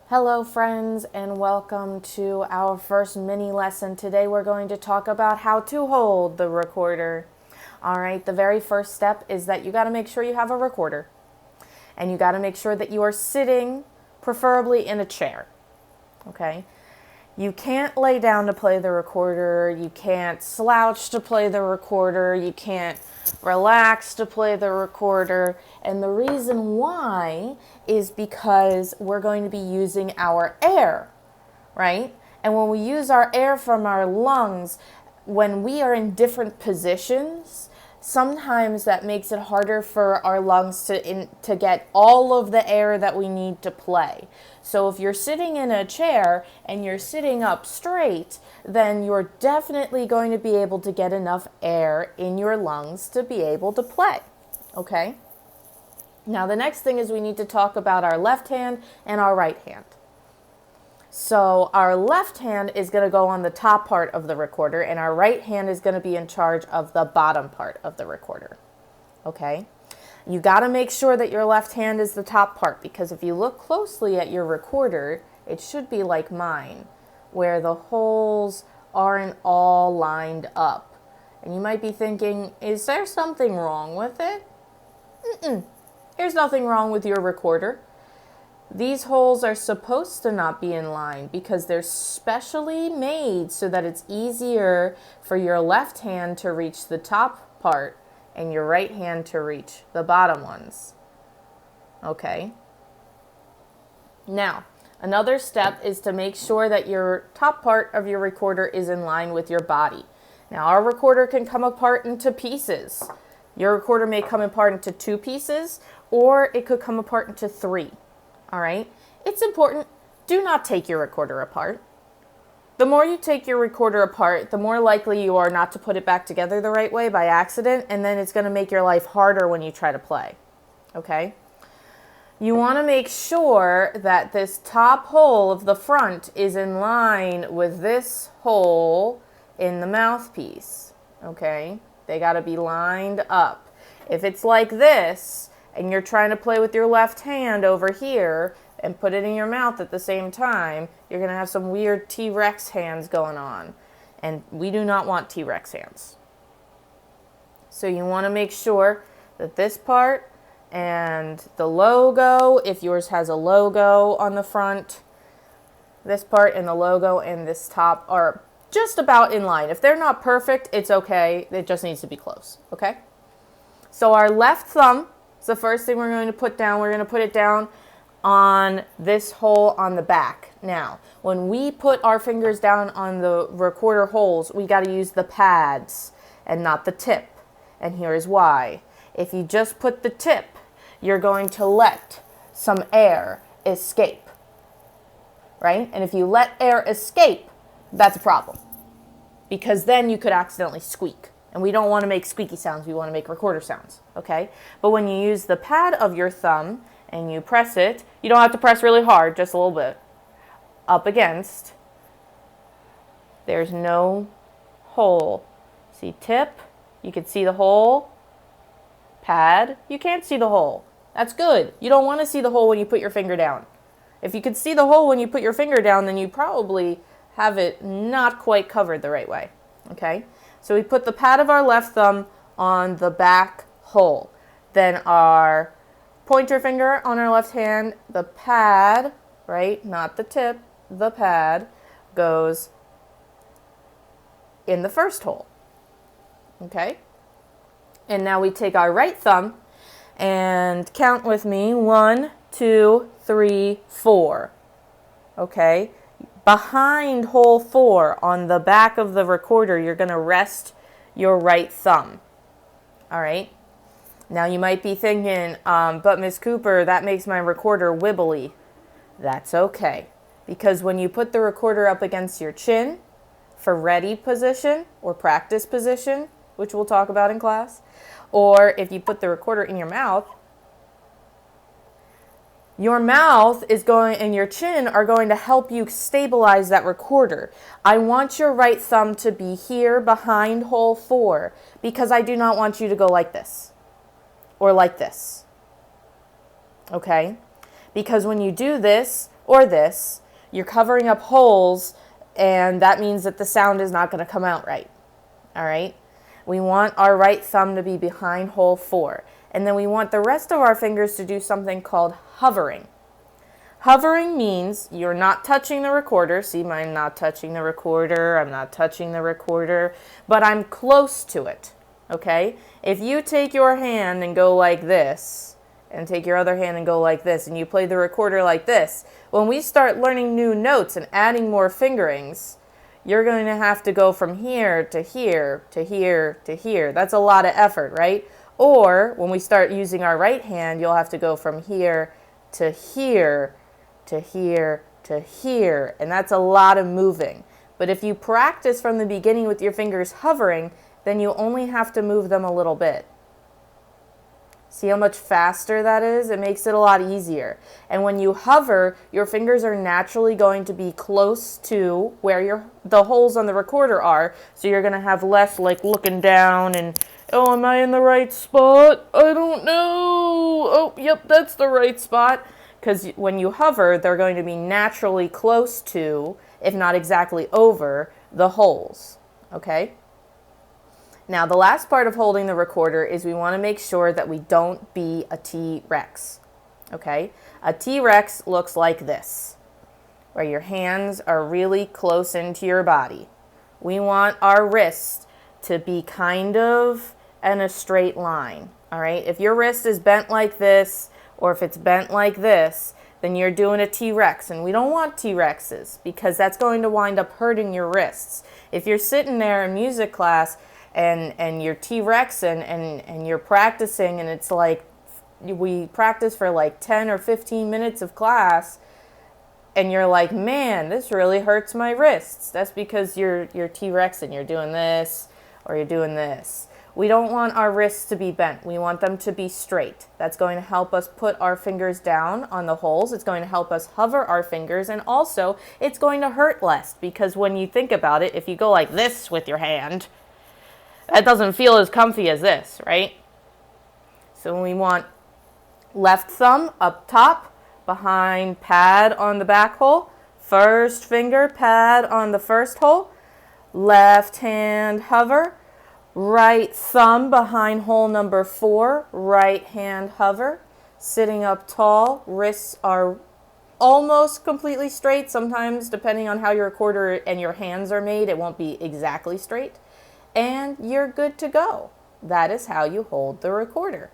Hello friends, and welcome to our first mini lesson. Today we're going to talk about how to hold the recorder. Alright, the very first step is that you got to make sure you have a recorder. And you got to make sure that you are sitting, preferably in a chair. Okay? You can't lay down to play the recorder, you can't slouch to play the recorder, you can't relax to play the recorder. And the reason why is because we're going to be using our air, right? And when we use our air from our lungs, when we are in different positions, sometimes that makes it harder for our lungs to get all of the air that we need to play. So if you're sitting in a chair and you're sitting up straight, then you're definitely going to be able to get enough air in your lungs to be able to play, okay? Now the next thing is we need to talk about our left hand and our right hand. So our left hand is going to go on the top part of the recorder, and our right hand is going to be in charge of the bottom part of the recorder. Okay? You got to make sure that your left hand is the top part, because if you look closely at your recorder, it should be like mine, where the holes aren't all lined up. And you might be thinking, is there something wrong with it? There's nothing wrong with your recorder. These holes are supposed to not be in line because they're specially made so that it's easier for your left hand to reach the top part and your right hand to reach the bottom ones. Okay? Now, another step is to make sure that your top part of your recorder is in line with your body. Now, our recorder can come apart into pieces. Your recorder may come apart into 2 pieces, or it could come apart into 3. All right, it's important, do not take your recorder apart. The more you take your recorder apart, the more likely you are not to put it back together the right way by accident, and then it's going to make your life harder when you try to play. Okay? You want to make sure that this top hole of the front is in line with this hole in the mouthpiece. Okay? They got to be lined up. If it's like this, and you're trying to play with your left hand over here and put it in your mouth at the same time, you're going to have some weird T-Rex hands going on. And we do not want T-Rex hands. So you want to make sure that this part and the logo, if yours has a logo on the front, this part and the logo and this top are just about in line. If they're not perfect, it's okay. It just needs to be close, okay? So our left thumb, the first thing we're going to put down, we're going to put it down on this hole on the back. Now, when we put our fingers down on the recorder holes, we got to use the pads and not the tip. And here's why. If you just put the tip, you're going to let some air escape, right? And if you let air escape, that's a problem, because then you could accidentally squeak. And we don't want to make squeaky sounds, we want to make recorder sounds, okay? But when you use the pad of your thumb and you press it, you don't have to press really hard, just a little bit, up against, there's no hole. See tip, you can see the hole. Pad, you can't see the hole. That's good. You don't want to see the hole when you put your finger down. If you could see the hole when you put your finger down, then you probably have it not quite covered the right way, okay? So we put the pad of our left thumb on the back hole. Then our pointer finger on our left hand, the pad, right, not the tip, the pad, goes in the first hole. Okay? And now we take our right thumb and count with me. 1, 2, 3, 4. Okay? Behind hole 4 on the back of the recorder, you're going to rest your right thumb. All right? Now you might be thinking, but Miss Cooper, that makes my recorder wibbly. That's okay. Because when you put the recorder up against your chin for ready position or practice position, which we'll talk about in class, or if you put the recorder in your mouth is going and your chin are going to help you stabilize that recorder. I want your right thumb to be here behind hole 4 because I do not want you to go like this or like this. Okay? Because when you do this or this. You're covering up holes, and that means that the sound is not going to come out right. All right? We want our right thumb to be behind hole 4. And then we want the rest of our fingers to do something called hovering. Hovering means you're not touching the recorder. See, I'm not touching the recorder. I'm not touching the recorder, but I'm close to it. Okay? If you take your hand and go like this, and take your other hand and go like this, and you play the recorder like this, when we start learning new notes and adding more fingerings, you're going to have to go from here to here to here to here. That's a lot of effort, right? Or when we start using our right hand, you'll have to go from here to here to here to here. And that's a lot of moving. But if you practice from the beginning with your fingers hovering, then you only have to move them a little bit. See how much faster that is? It makes it a lot easier. And when you hover, your fingers are naturally going to be close to where the holes on the recorder are. So you're going to have less like looking down and, oh, am I in the right spot? I don't know. Oh, yep, that's the right spot. Because when you hover, they're going to be naturally close to, if not exactly over, the holes. Okay? Now, the last part of holding the recorder is we want to make sure that we don't be a T-Rex, okay? A T-Rex looks like this, where your hands are really close into your body. We want our wrist to be kind of in a straight line, all right? If your wrist is bent like this, or if it's bent like this, then you're doing a T-Rex, and we don't want T-Rexes because that's going to wind up hurting your wrists. If you're sitting there in music class and you're T-Rexing and you're practicing, and it's like we practice for like 10 or 15 minutes of class, and you're like, man, this really hurts my wrists. That's because you're T-Rexing. You're doing this or you're doing this. We don't want our wrists to be bent. We want them to be straight. That's going to help us put our fingers down on the holes. It's going to help us hover our fingers, and also it's going to hurt less, because when you think about it, if you go like this with your hand, that doesn't feel as comfy as this, right? So we want left thumb up top, behind pad on the back hole, first finger pad on the first hole, left hand hover, right thumb behind hole number 4, right hand hover, sitting up tall, wrists are almost completely straight. Sometimes, depending on how your recorder and your hands are made, it won't be exactly straight. And you're good to go. That is how you hold the recorder.